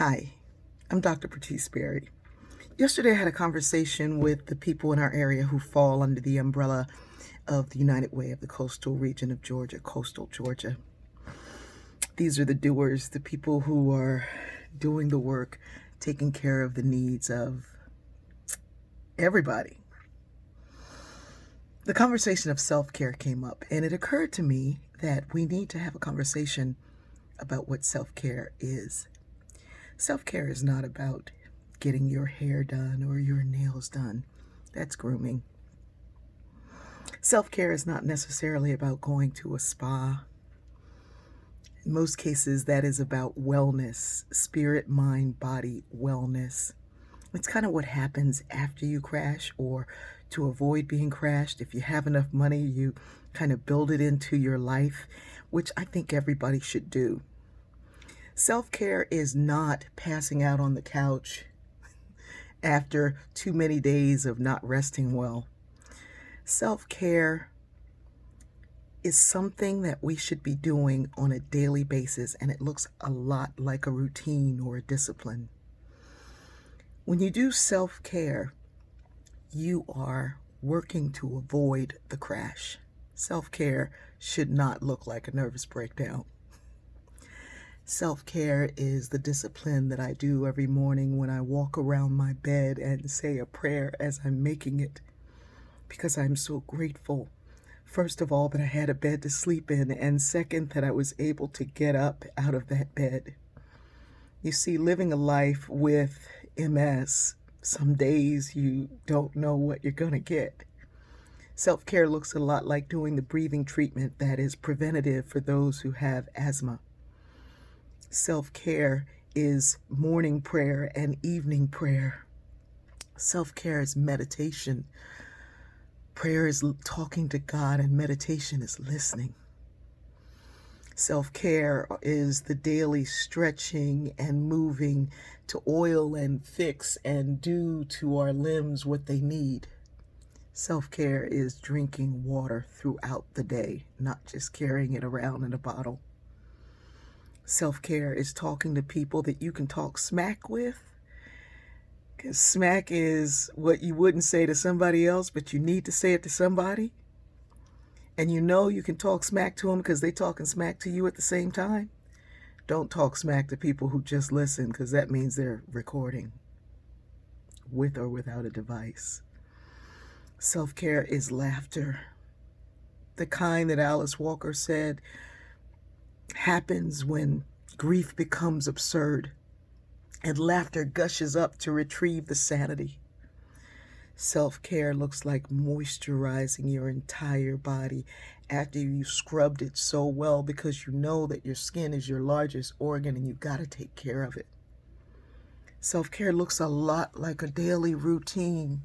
Hi, I'm Dr. Patrice Berry. Yesterday I had a conversation with the people in our area who fall under the umbrella of the United Way of the coastal region of Georgia, coastal Georgia. These are the doers, the people who are doing the work, taking care of the needs of everybody. The conversation of self-care came up, and it occurred to me that we need to have a conversation about what self-care is. Self-care is not about getting your hair done or your nails done. That's grooming. Self-care is not necessarily about going to a spa. In most cases, that is about wellness, spirit, mind, body wellness. It's kind of what happens after you crash or to avoid being crashed. If you have enough money, you kind of build it into your life, which I think everybody should do. Self-care is not passing out on the couch after too many days of not resting well. Self-care is something that we should be doing on a daily basis, and it looks a lot like a routine or a discipline. When you do self-care, you are working to avoid the crash. Self-care should not look like a nervous breakdown. Self-care is the discipline that I do every morning when I walk around my bed and say a prayer as I'm making it, because I'm so grateful, first of all, that I had a bed to sleep in, and second, that I was able to get up out of that bed. You see, living a life with MS, some days you don't know what you're going to get. Self-care looks a lot like doing the breathing treatment that is preventative for those who have asthma. Self-care is morning prayer and evening prayer. Self-care is meditation. Prayer is talking to God, and meditation is listening. Self-care is the daily stretching and moving to oil and fix and do to our limbs what they need. Self-care is drinking water throughout the day, not just carrying it around in a bottle. Self-care is talking to people that you can talk smack with, because smack is what you wouldn't say to somebody else, but you need to say it to somebody. And you know you can talk smack to them because they're talking smack to you at the same time. Don't talk smack to people who just listen, because that means they're recording with or without a device. Self-care is laughter. The kind that Alice Walker said happens when grief becomes absurd and laughter gushes up to retrieve the sanity. Self-care looks like moisturizing your entire body after you scrubbed it so well, because you know that your skin is your largest organ and you've got to take care of it. Self-care looks a lot like a daily routine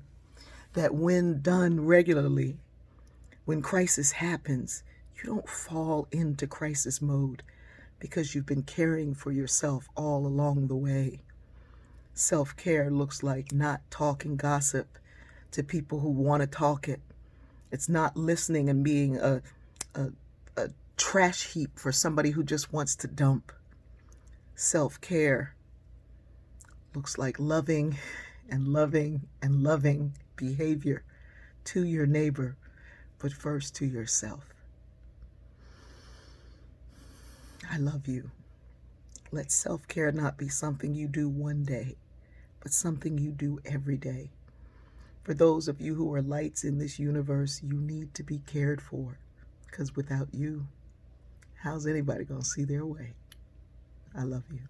that, when done regularly, when crisis happens, you don't fall into crisis mode because you've been caring for yourself all along the way. Self-care looks like not talking gossip to people who want to talk it. It's not listening and being a trash heap for somebody who just wants to dump. Self-care looks like loving and loving and loving behavior to your neighbor, but first to yourself. I love you. Let self-care not be something you do one day, but something you do every day. For those of you who are lights in this universe, you need to be cared for, because without you, how's anybody going to see their way? I love you.